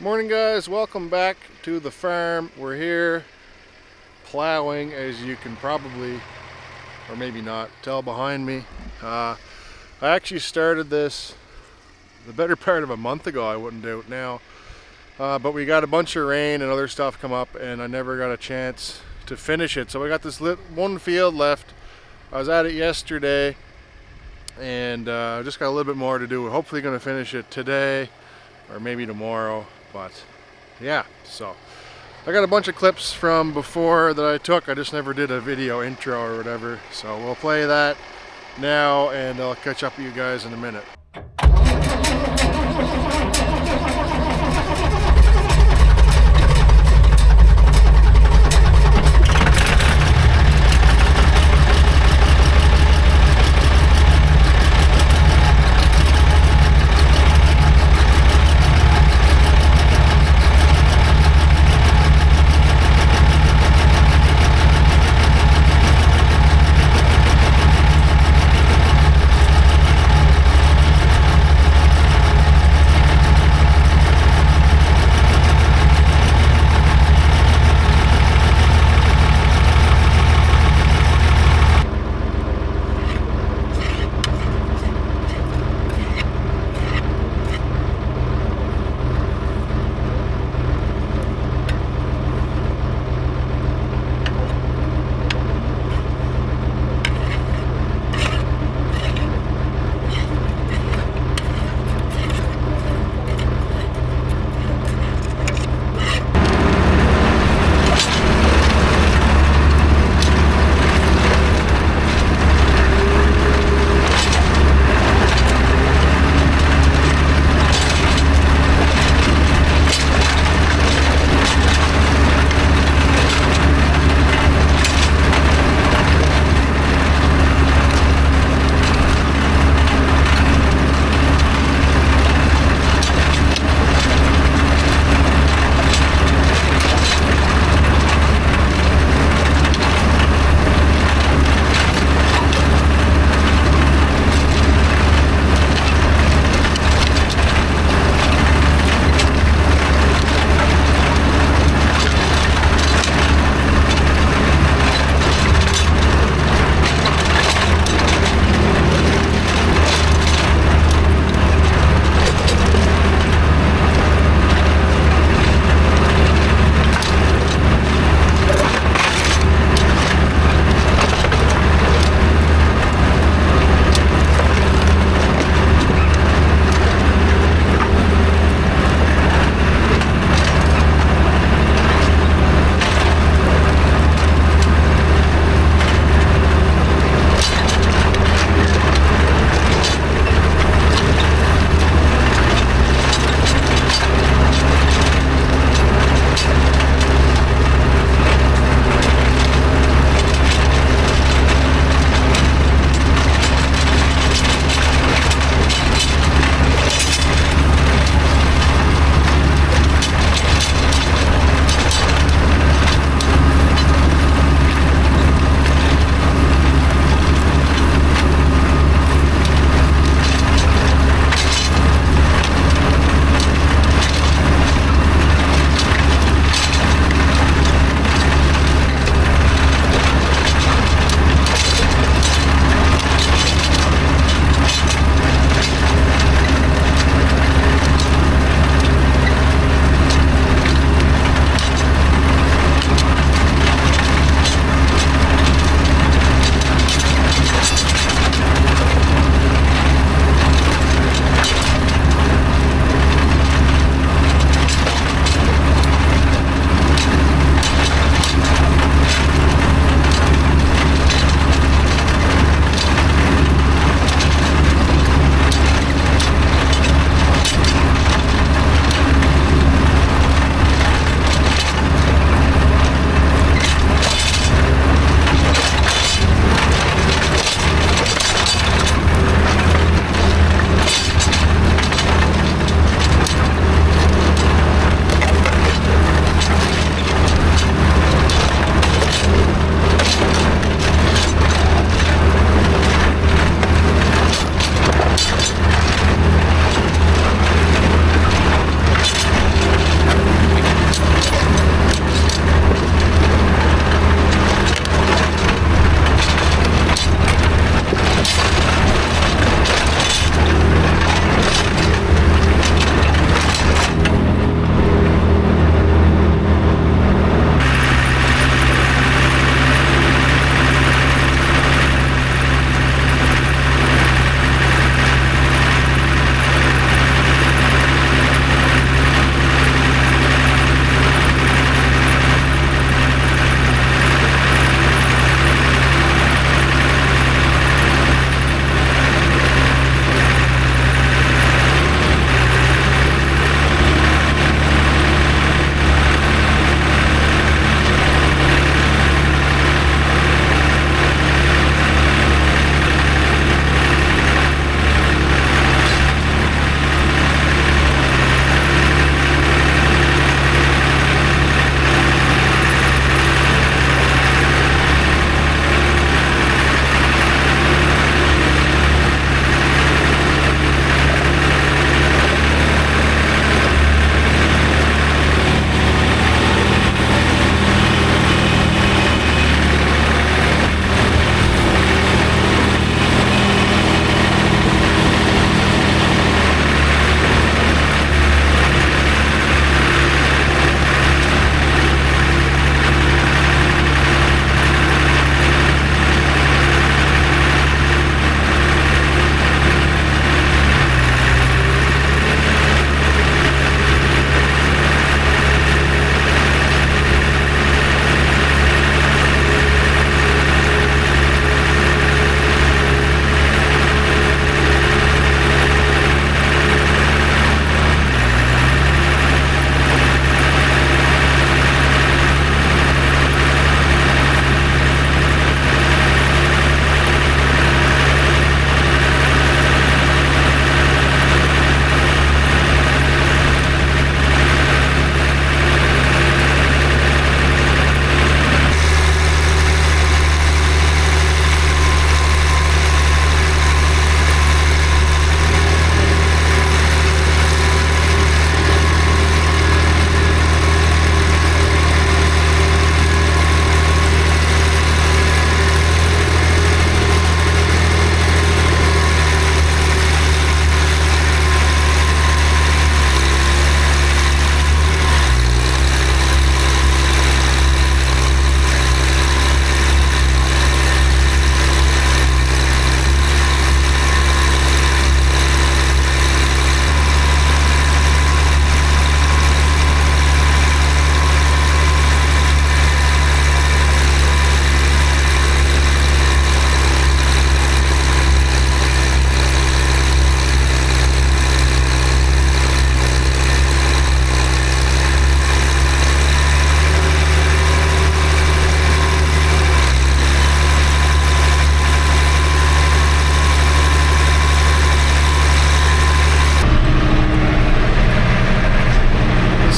Morning guys, welcome back to the farm. We're here plowing, as you can probably, or maybe not, tell behind me. I actually started this the better part of a month ago, I wouldn't doubt now. But we got a bunch of rain and other stuff come up and I never got a chance to finish it. So we got this one field left. I was at it yesterday and just got a little bit more to do. We're hopefully going to finish it today or maybe tomorrow. But yeah, so I got a bunch of clips from before that I took. I just never did a video intro or whatever. So we'll play that now and I'll catch up with you guys in a minute.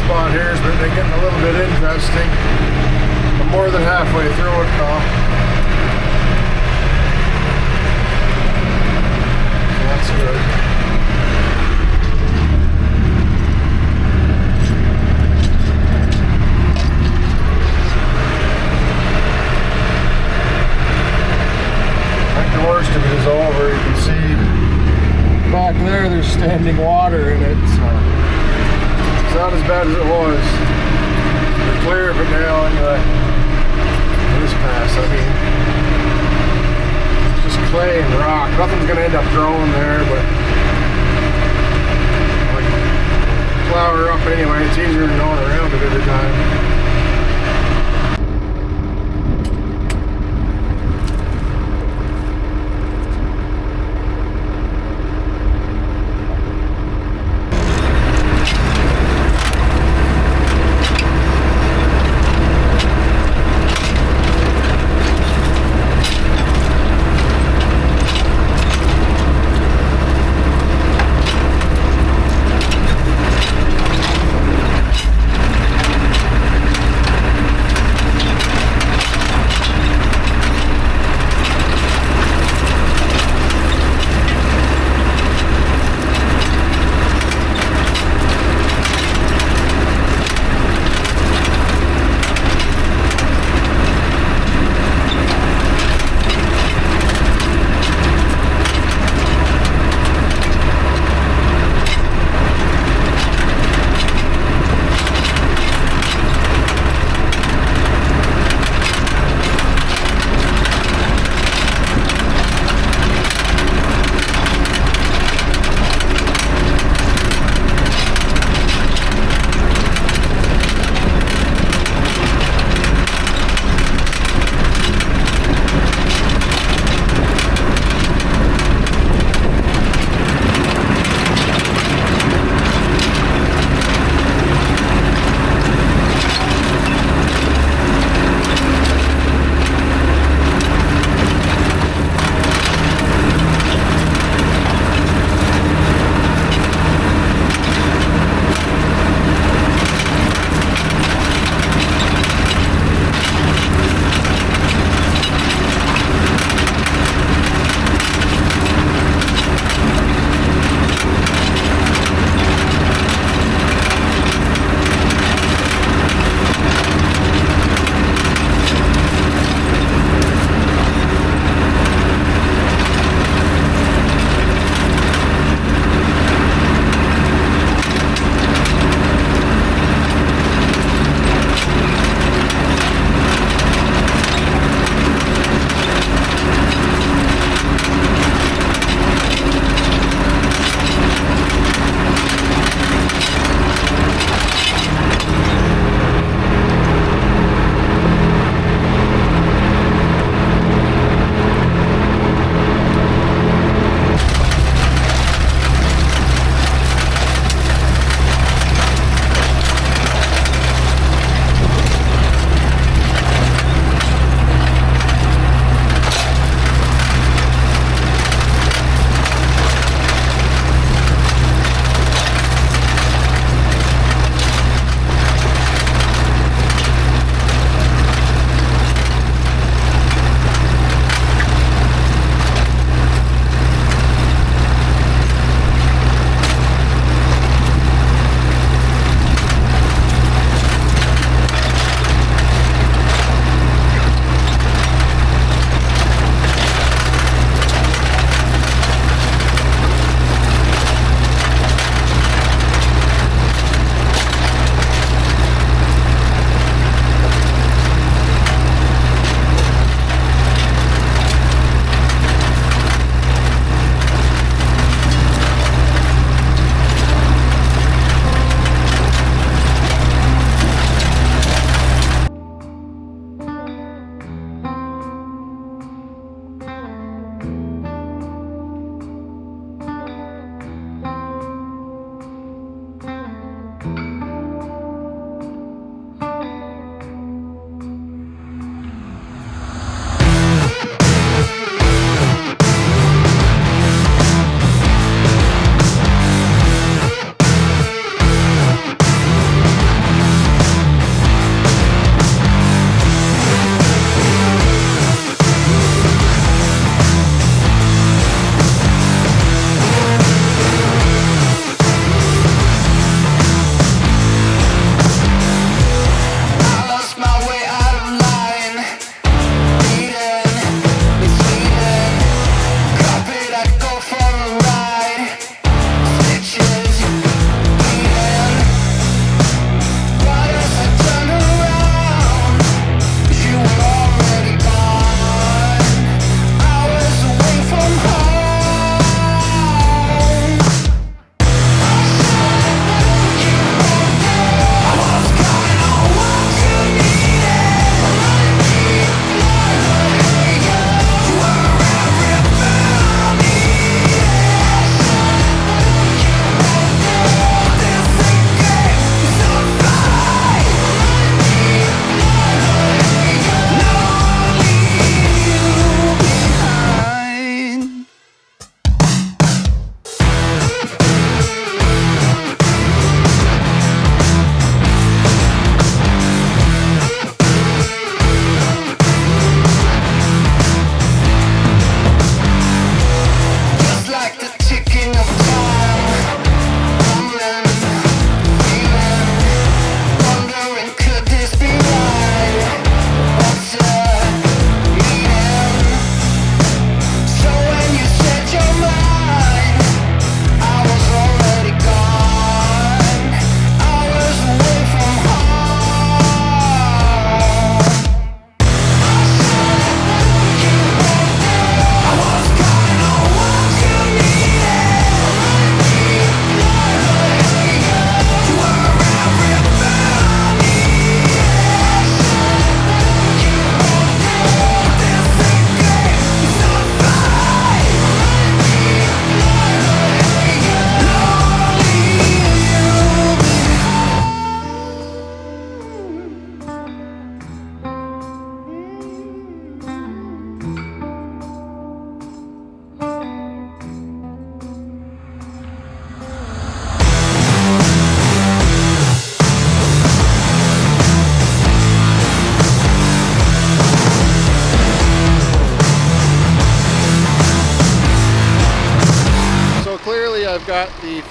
spot here has been getting a little bit interesting. I'm more than halfway through it now. That's good. I think the worst of it is over. You can see back there's standing water in it. So it's not as bad as it was. We're clear of it now anyway. This pass, I mean, it's just clay and rock. Nothing's going to end up growing there, but like plow her up anyway. It's easier than going around it every time.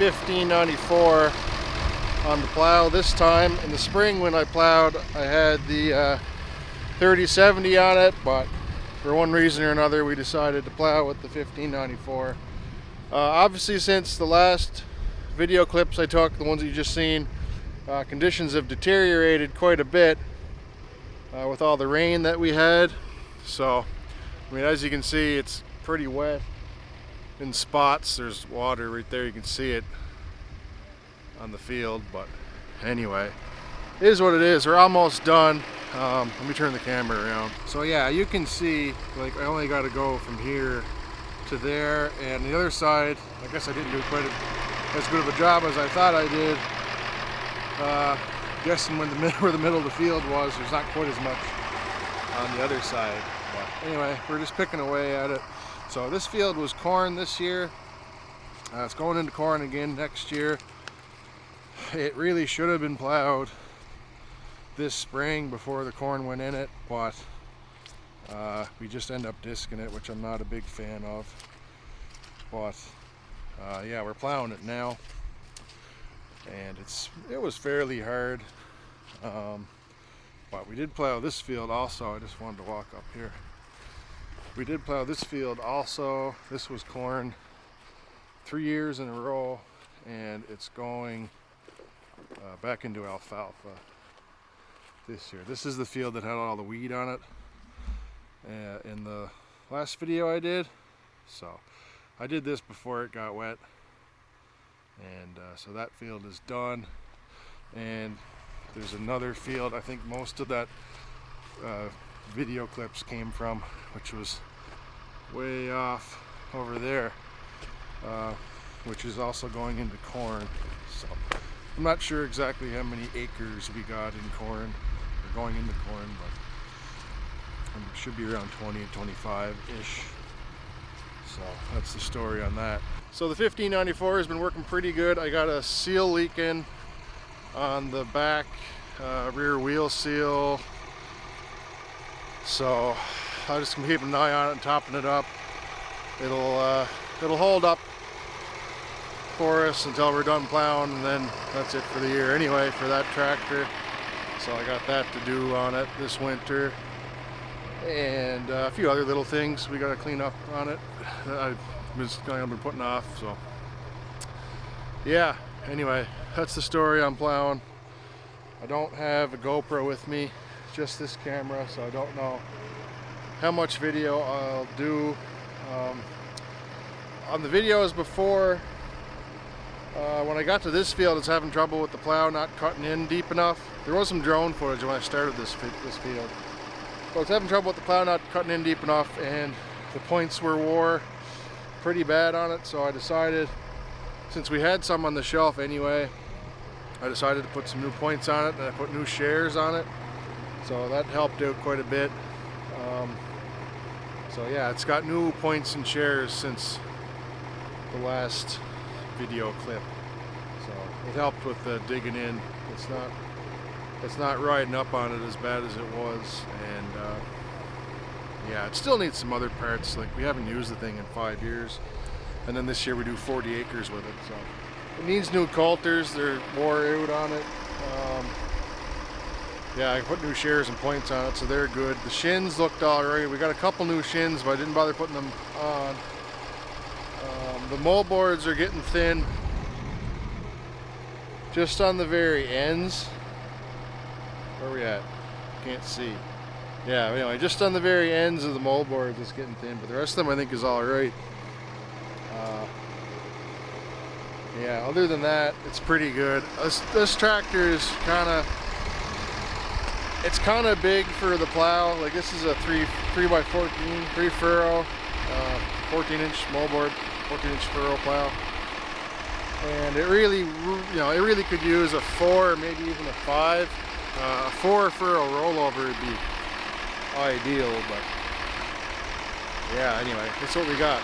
1594 on the plow this time. In the spring when I plowed, I had the 3070 on it, but for one reason or another we decided to plow with the 1594. Obviously, since the last video clips I took, the ones that you just seen, conditions have deteriorated quite a bit with all the rain that we had. So, I mean, as you can see, it's pretty wet in spots. There's water right there, you can see it on the field, but anyway, it is what it is. We're almost done. Let me turn the camera around. So yeah, you can see, like, I only got to go from here to there, and the other side, I guess I didn't do quite as good of a job as I thought I did. Guessing where the middle of the field was, there's not quite as much on the other side. But anyway, we're just picking away at it. So this field was corn this year. It's going into corn again next year. It really should have been plowed this spring before the corn went in it, but we just end up disking it, which I'm not a big fan of. But yeah, we're plowing it now, and it was fairly hard. But we did plow this field also. I just wanted to walk up here. We did plow this field also. This was corn 3 years in a row, and it's going back into alfalfa this year. This is the field that had all the weed on it in the last video I did. So I did this before it got wet, and so that field is done. And there's another field, I think most of that video clips came from, which was way off over there, which is also going into corn. So I'm not sure exactly how many acres we got in corn, or going into corn, but it should be around 20 and 25-ish. So that's the story on that. So the 1594 has been working pretty good. I got a seal leaking on the back rear wheel seal. So I'm just gonna keep an eye on it and topping it up. It'll hold up for us until we're done plowing, and then that's it for the year anyway for that tractor. So I got that to do on it this winter, and a few other little things we got to clean up on it that I've been putting off. So yeah, anyway, that's the story on plowing. I don't have a GoPro with me, just this camera, so I don't know how much video I'll do. On the videos before, when I got to this field, it's having trouble with the plow not cutting in deep enough. There was some drone footage when I started this field. So it's having trouble with the plow not cutting in deep enough, and the points wore pretty bad on it. So I decided, since we had some on the shelf anyway, I decided to put some new points on it, and I put new shares on it. So that helped out quite a bit. So yeah, it's got new points and shares since the last video clip. So it helped with the digging in. It's not riding up on it as bad as it was, and yeah, it still needs some other parts. Like, we haven't used the thing in 5 years, and then this year we do 40 acres with it. So it needs new coulters. They're wore out on it. Yeah, I put new shares and points on it, so they're good. The shins looked alright. We got a couple new shins, but I didn't bother putting them on. The moldboards are getting thin just on the very ends. Where are we at? Can't see. Yeah, anyway, just on the very ends of the moldboards it's getting thin, but the rest of them I think is alright. Yeah, other than that, it's pretty good. This tractor is it's kind of big for the plow. Like, this is a 3x14, 3-furrow, 14-inch moldboard, 14-inch furrow plow, and it really could use a 4 or maybe even a 5. A 4-furrow rollover would be ideal, but yeah, anyway, that's what we got.